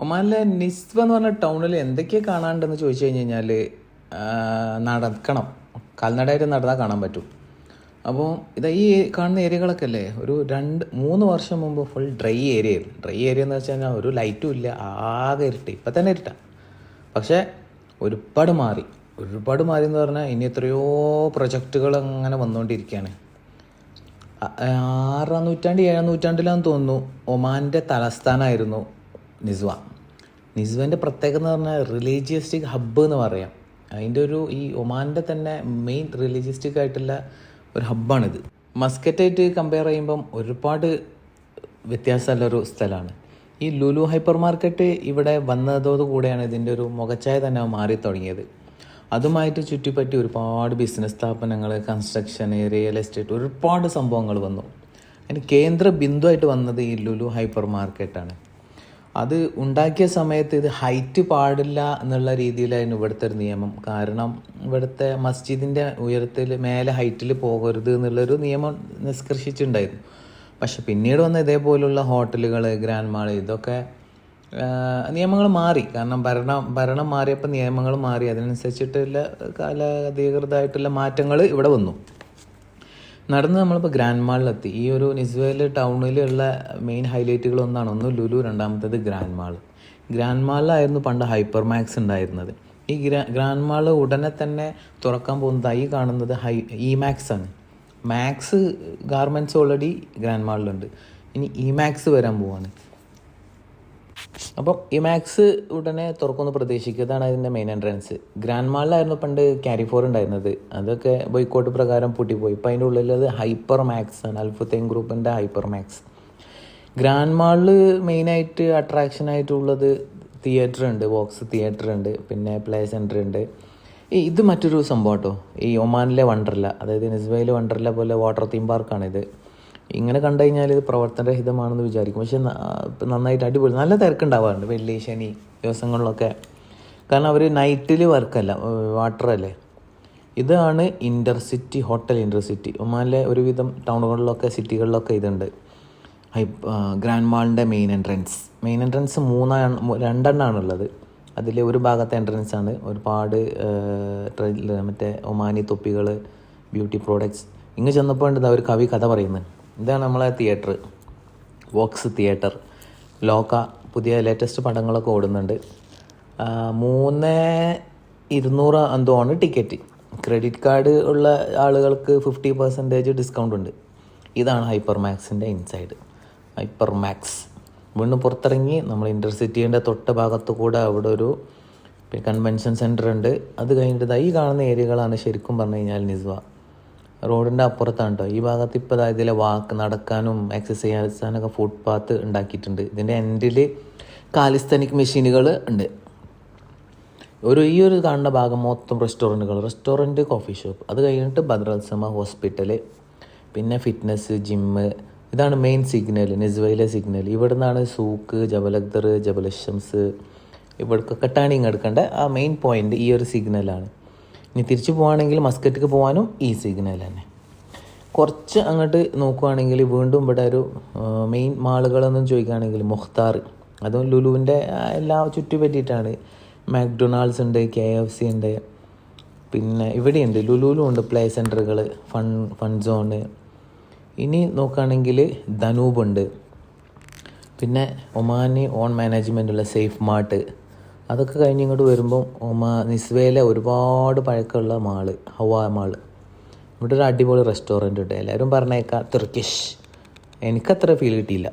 ഒമാനിലെ നിസ്വ എന്ന് പറഞ്ഞ ടൗണിൽ എന്തൊക്കെയാണ് കാണാണ്ടെന്ന് ചോദിച്ചു കഴിഞ്ഞാൽ നടക്കണം, കാൽനടയായിട്ട് നടന്നാൽ കാണാൻ പറ്റും. അപ്പോൾ ഈ കാണുന്ന ഏരിയകളൊക്കെ അല്ലേ, ഒരു 2-3 വർഷം മുമ്പ് ഫുൾ ഡ്രൈ ഏരിയ ആയിരുന്നു. ഡ്രൈ ഏരിയ എന്ന് വെച്ച് കഴിഞ്ഞാൽ ഒരു ലൈറ്റും ഇല്ല, ആകെ ഇരുട്ട്. ഇപ്പം തന്നെ ഇരുട്ടാണ്. പക്ഷേ ഒരുപാട് മാറി എന്ന് പറഞ്ഞാൽ ഇനി എത്രയോ പ്രൊജക്റ്റുകൾ അങ്ങനെ വന്നുകൊണ്ടിരിക്കുകയാണ്. 6-ാം നൂറ്റാണ്ട് 7-ാം നൂറ്റാണ്ടിലാണെന്ന് തോന്നുന്നു ഒമാൻ്റെ തലസ്ഥാനമായിരുന്നു നിസ്വൻ്റെ പ്രത്യേകത എന്ന് പറഞ്ഞാൽ റിലീജിയസ്റ്റിക് ഹബ്ബ് എന്ന് പറയാം. അതിൻ്റെ ഈ ഒമാൻ്റെ തന്നെ മെയിൻ റിലീജിയസ്റ്റിക് ആയിട്ടുള്ള ഒരു ഹബ്ബാണിത്. മസ്കറ്റായിട്ട് കമ്പയർ ചെയ്യുമ്പം ഒരുപാട് വ്യത്യാസമുള്ളൊരു സ്ഥലമാണ്. ഈ ലുലു ഹൈപ്പർ മാർക്കറ്റ് ഇവിടെ വന്നതോടുകൂടെയാണ് ഇതിൻ്റെ ഒരു മുഖച്ഛായ തന്നെ മാറി തുടങ്ങിയത്. അതുമായിട്ട് ചുറ്റിപ്പറ്റി ഒരുപാട് ബിസിനസ് സ്ഥാപനങ്ങൾ, കൺസ്ട്രക്ഷൻ, റിയൽ എസ്റ്റേറ്റ്, ഒരുപാട് സംഭവങ്ങൾ വന്നു. അതിന് കേന്ദ്ര ബിന്ദുവായിട്ട് വന്നത് ഈ ലുലു ഹൈപ്പർ മാർക്കറ്റാണ്. അത് ഉണ്ടാക്കിയ സമയത്ത് ഇത് ഹൈറ്റ് പാടില്ല എന്നുള്ള രീതിയിലായിരുന്നു ഇവിടുത്തെ ഒരു നിയമം. കാരണം ഇവിടുത്തെ മസ്ജിദിൻ്റെ ഉയരത്തിൽ മേലെ ഹൈറ്റിൽ പോകരുത് എന്നുള്ളൊരു നിയമം നിഷ്കർഷിച്ചിട്ടുണ്ടായിരുന്നു. പക്ഷെ പിന്നീട് വന്ന ഇതേപോലുള്ള ഹോട്ടലുകൾ, ഗ്രാൻഡ് മാൾ, ഇതൊക്കെ നിയമങ്ങൾ മാറി. കാരണം ഭരണം മാറിയപ്പോൾ നിയമങ്ങൾ മാറി. അതിനനുസരിച്ചിട്ടുള്ള കാലാതീകൃതമായിട്ടുള്ള മാറ്റങ്ങൾ ഇവിടെ വന്നു. നടന്ന് നമ്മളിപ്പോൾ ഗ്രാൻഡ് മാളിലെത്തി. ഈ ഒരു നിസ്വയിൽ ടൗണിലുള്ള മെയിൻ ഹൈലൈറ്റുകൾ ഒന്ന് ലുലു, രണ്ടാമത്തേത് ഗ്രാൻഡ് മാൾ. ഗ്രാൻഡ് മാളിലായിരുന്നു പണ്ട് ഹൈപ്പർ മാക്സ് ഉണ്ടായിരുന്നത്. ഈ ഗ്രാൻഡ് മാൾ ഉടനെ തന്നെ തുറക്കാൻ പോകുന്നത് ഈ കാണുന്നത് ഇ മാക്സ് ആണ്. മാക്സ് ഗാർമെൻറ്റ്സ് ഓൾറെഡി ഗ്രാൻഡ് മാളിലുണ്ട്. ഇനി ഇ മാക്സ് വരാൻ പോവാണ്. അപ്പം ഈ മാക്സ് ഉടനെ തുറക്കുമെന്ന് പ്രതീക്ഷിക്കുക. ഇതാണ് അതിൻ്റെ മെയിൻ എൻട്രൻസ്. ഗ്രാൻഡ് മാളിലായിരുന്നു പണ്ട് ക്യാരിഫോർ ഉണ്ടായിരുന്നത്. അതൊക്കെ ബോയ്ക്കോട്ട് പ്രകാരം പൂട്ടിപ്പോയി. ഇപ്പം അതിൻ്റെ ഉള്ളിലത് ഹൈപ്പർ മാക്സ് ആണ്, അൽഫുത്തൈൻ ഗ്രൂപ്പിൻ്റെ ഹൈപ്പർ മാക്സ്. ഗ്രാൻഡ് മാളിൽ മെയിനായിട്ട് അട്രാക്ഷനായിട്ടുള്ളത് തിയേറ്റർ ഉണ്ട്, ബോക്സ് തിയേറ്റർ ഉണ്ട്, പിന്നെ പ്ലേ സെൻറ്റർ ഉണ്ട്. ഇത് മറ്റൊരു സംഭവം കേട്ടോ, ഈ ഒമാനിലെ വണ്ടർല, അതായത് നിസ്വയിലെ വണ്ടർല പോലെ വാട്ടർ തീം പാർക്കാണിത്. ഇങ്ങനെ കണ്ടു കഴിഞ്ഞാൽ ഇത് പ്രവർത്തനരഹിതമാണെന്ന് വിചാരിക്കും. പക്ഷെ നന്നായിട്ട് അടിപൊളി, നല്ല തിരക്കുണ്ടാവാറുണ്ട് വെള്ളി ശനി ദിവസങ്ങളിലൊക്കെ. കാരണം അവർ നൈറ്റിൽ വർക്കല്ല, വാട്ടറല്ലേ. ഇതാണ് ഇൻ്റർസിറ്റി ഹോട്ടൽ. ഇൻ്റർസിറ്റി ഒമാനിലെ ഒരുവിധം ടൗണുകളിലൊക്കെ സിറ്റികളിലൊക്കെ ഇതുണ്ട്. ഗ്രാൻഡ് മാളിൻ്റെ മെയിൻ എൻട്രൻസ് 2 അതിൽ ഒരു ഭാഗത്തെ എൻട്രൻസ് ആണ് ഒരുപാട് മറ്റേ ഒമാനി തൊപ്പികൾ, ബ്യൂട്ടി പ്രോഡക്ട്സ്. ഇങ്ങ് ചെന്നപ്പോൾ ഉണ്ട് ഒരു കവി കഥ പറയുന്നത്. ഇതാണ് നമ്മളെ തിയേറ്റർ, വോക്സ് തിയേറ്റർ. ലോക പുതിയ ലേറ്റസ്റ്റ് പടങ്ങളൊക്കെ ഓടുന്നുണ്ട്. 3,200 എന്തോ ആണ് ടിക്കറ്റ്. ക്രെഡിറ്റ് കാർഡ് ഉള്ള ആളുകൾക്ക് 50% ഡിസ്കൗണ്ട് ഉണ്ട്. ഇതാണ് ഹൈപ്പർ മാക്സിൻ്റെ ഇൻസൈഡ്. ഹൈപ്പർ മാക്സ് വീണ്ടും പുറത്തിറങ്ങി നമ്മൾ ഇൻ്റർസിറ്റീൻ്റെ തൊട്ട ഭാഗത്ത് കൂടെ അവിടെ ഒരു കൺവെൻഷൻ സെൻറ്റർ ഉണ്ട്. അത് കഴിഞ്ഞിട്ട് ഈ കാണുന്ന ഏരിയകളാണ് ശരിക്കും പറഞ്ഞു കഴിഞ്ഞാൽ നിസ്വ. റോഡിൻ്റെ അപ്പുറത്താണ് കേട്ടോ. ഈ ഭാഗത്ത് ഇപ്പോൾ ഇതിലെ നടക്കാനും എക്സസൈസ് ചെയ്യാനൊക്കെ ഫുട്പാത്ത് ഉണ്ടാക്കിയിട്ടുണ്ട്. ഇതിൻ്റെ എൻഡിൽ കാലിസ്ഥാനിക് മെഷീനുകൾ ഉണ്ട്. ഈ ഒരു കാണുന്ന ഭാഗം മൊത്തം റെസ്റ്റോറൻറ്റ്, കോഫി ഷോപ്പ്. അത് കഴിഞ്ഞിട്ട് ബദ്രൽസമ ഹോസ്പിറ്റൽ, പിന്നെ ഫിറ്റ്നസ്, ജിമ്മ്. ഇതാണ് മെയിൻ സിഗ്നൽ, നിസ്വയിലെ സിഗ്നൽ. ഇവിടെ നിന്നാണ് സൂക്ക്, ജബലഖ്ദർ, ജബലഷംസ്, ഇവിടേക്കൊക്കെ ടേണിങ് എടുക്കേണ്ട ആ മെയിൻ പോയിൻ്റ് ഈ ഒരു സിഗ്നലാണ്. ഇനി തിരിച്ചു പോവുകയാണെങ്കിൽ മസ്കറ്റിക്ക് പോകാനും ഈ സിഗ്നൽ തന്നെ. കുറച്ച് അങ്ങോട്ട് നോക്കുകയാണെങ്കിൽ വീണ്ടും ഇവിടെ ഒരു മെയിൻ മാളുകളെന്നും ചോദിക്കുകയാണെങ്കിൽ മുഖ്താർ, അതും ലുലുവിൻ്റെ എല്ലാം ചുറ്റുപറ്റിയിട്ടാണ്. മാക്ഡൊണാൾഡ്സ് ഉണ്ട്, KFC ഉണ്ട്, പിന്നെ ഇവിടെയുണ്ട് ലുലുവിലും ഉണ്ട് പ്ലേ സെൻറ്ററുകൾ, ഫൺ സോണ്. ഇനി നോക്കുകയാണെങ്കിൽ ധനൂബുണ്ട്, പിന്നെ ഒമാനി ഓൺ മാനേജ്മെൻറ്റുള്ള സേഫ് മാർട്ട്. അതൊക്കെ കഴിഞ്ഞ് ഇങ്ങോട്ട് വരുമ്പം നിസ്വയിലെ ഒരുപാട് പഴക്കമുള്ള മാള്, ഹവാ മാള്. ഇവിടെ ഒരു അടിപൊളി റെസ്റ്റോറൻറ്റ് ഉണ്ട്. എല്ലാവരും പറഞ്ഞേക്കാം തുർക്കിഷ്. എനിക്കത്ര ഫീൽ കിട്ടിയില്ല.